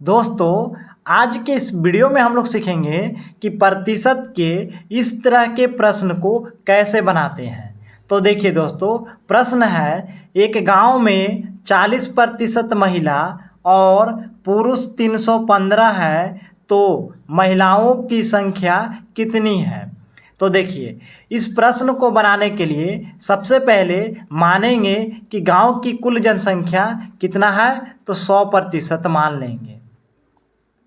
दोस्तों, आज के इस वीडियो में हम लोग सीखेंगे कि प्रतिशत के इस तरह के प्रश्न को कैसे बनाते हैं। तो देखिए दोस्तों, प्रश्न है एक गांव में 40% महिला और पुरुष 315 है, तो महिलाओं की संख्या कितनी है। तो देखिए, इस प्रश्न को बनाने के लिए सबसे पहले मानेंगे कि गांव की कुल जनसंख्या कितना है, तो 100% मान लेंगे,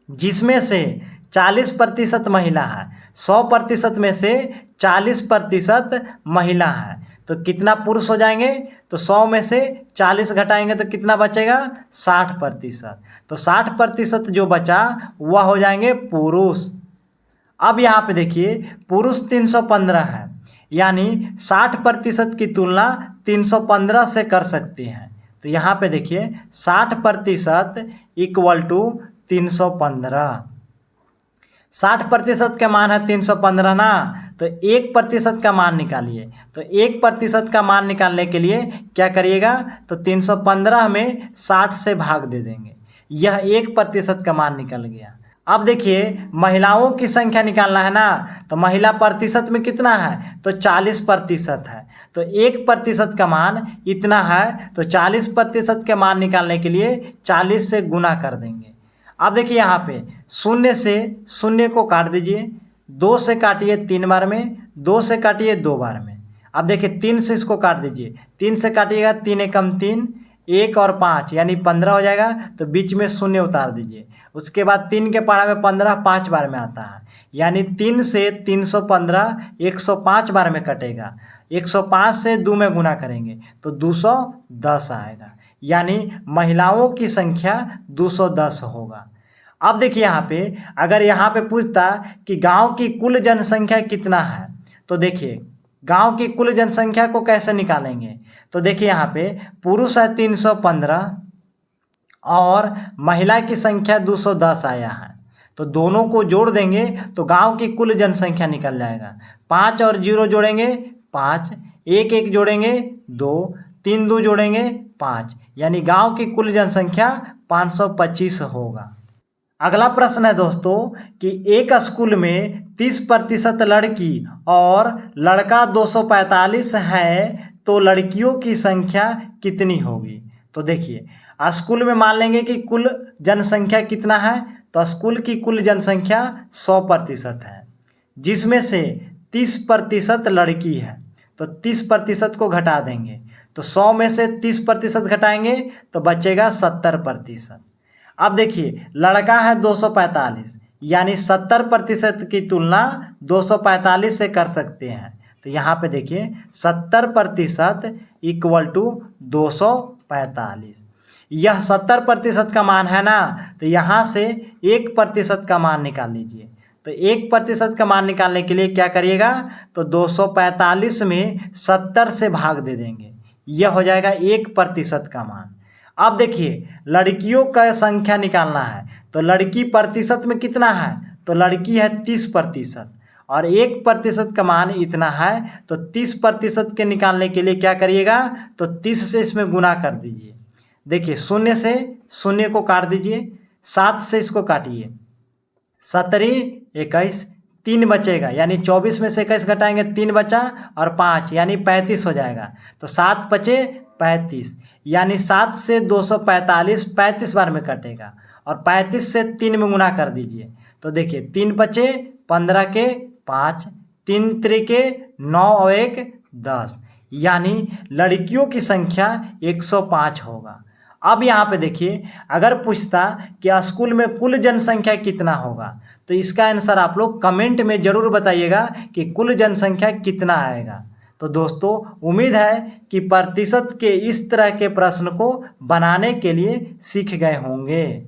जिसमें से 40% महिला है। 100% में से 40% महिला है, तो कितना पुरुष हो जाएंगे, तो 100 में से 40 घटाएंगे तो कितना बचेगा, 60%। तो 60% जो बचा वह हो जाएंगे पुरुष। अब यहाँ पे देखिए, पुरुष 315 है, यानी 60% की तुलना 315 से कर सकते हैं। तो यहाँ पे देखिए 60% इक्वल टू 315। 60% का मान है 315 ना, तो 1% का मान निकालिए। तो 1% का मान निकालने के लिए क्या करिएगा, तो 315 में 60 से भाग दे देंगे। यह 1% का मान निकल गया। अब देखिए, महिलाओं की संख्या निकालना है ना, तो महिला प्रतिशत में कितना है, तो 40% है। तो 1% का मान इतना है, तो 40% के मान निकालने के लिए 40 से गुना कर देंगे। अब देखिए, यहाँ पे शून्य से शून्य को काट दीजिए, 2 से काटिए 3 बार में, 2 से काटिए 2 बार में। अब देखिए 3 से इसको काट दीजिए, 3 से काटिएगा 3 एकम 3, 1 और 5 यानी 15 हो जाएगा। तो बीच में शून्य उतार दीजिए। उसके बाद 3 के पहाड़ा में 15 5 बार में आता है, यानी 3 से 315 105 बार में कटेगा। 105 से 2 में गुना करेंगे तो 210 आएगा, यानी महिलाओं की संख्या 210 होगा। अब देखिए, यहाँ पे अगर यहाँ पे पूछता कि गांव की कुल जनसंख्या कितना है, तो देखिए गांव की कुल जनसंख्या को कैसे निकालेंगे। तो देखिए, यहाँ पे पुरुष है 315 और महिला की संख्या 210 आया है, तो दोनों को जोड़ देंगे तो गांव की कुल जनसंख्या निकल जाएगा। 5 और 0 जोड़ेंगे 5, 1 1 जोड़ेंगे 2, 3 2 जोड़ेंगे 5, यानी गांव की कुल जनसंख्या 525 होगा। अगला प्रश्न है दोस्तों कि एक स्कूल में 30% लड़की और लड़का 245 है, तो लड़कियों की संख्या कितनी होगी। तो देखिए, स्कूल में मान लेंगे कि कुल जनसंख्या कितना है, तो स्कूल की कुल जनसंख्या 100% है, जिसमें से 30% लड़की है, तो 30% को घटा देंगे। तो 100 में से 30% घटाएंगे तो बचेगा 70%। अब देखिए, लड़का है 245, यानी 70% की तुलना 245 से कर सकते हैं। तो यहाँ पे देखिए 70% इक्वल टू 245। यह 70% का मान है ना, तो यहाँ से 1% का मान निकाल लीजिए। तो 1% का मान निकालने के लिए क्या करिएगा, तो 245 में 70 से भाग दे देंगे, यह हो जाएगा 1% का मान। अब देखिए, लड़कियों का संख्या निकालना है, तो लड़की प्रतिशत में कितना है, तो लड़की है 30% और 1% का मान इतना है, तो 30% के निकालने के लिए क्या करिएगा, तो 30 से इसमें गुना कर दीजिए। देखिए, शून्य से शून्य को काट दीजिए, 7 से इसको काटिए, 17 21 3 बचेगा, यानी 24 में से 21 घटाएंगे 3 बचा और 5 यानी 35 हो जाएगा। तो 7 बचे 35, यानी 7 से 245 35 बार में कटेगा और 35 से 3 में गुना कर दीजिए। तो देखिए 3 बचे 15 के 5, 3 त्रिके 9 और 1 10, यानी लड़कियों की संख्या 105 होगा। अब यहाँ पे देखिए, अगर पूछता कि स्कूल में कुल जनसंख्या कितना होगा, तो इसका आंसर आप लोग कमेंट में ज़रूर बताइएगा कि कुल जनसंख्या कितना आएगा। तो दोस्तों, उम्मीद है कि प्रतिशत के इस तरह के प्रश्न को बनाने के लिए सीख गए होंगे।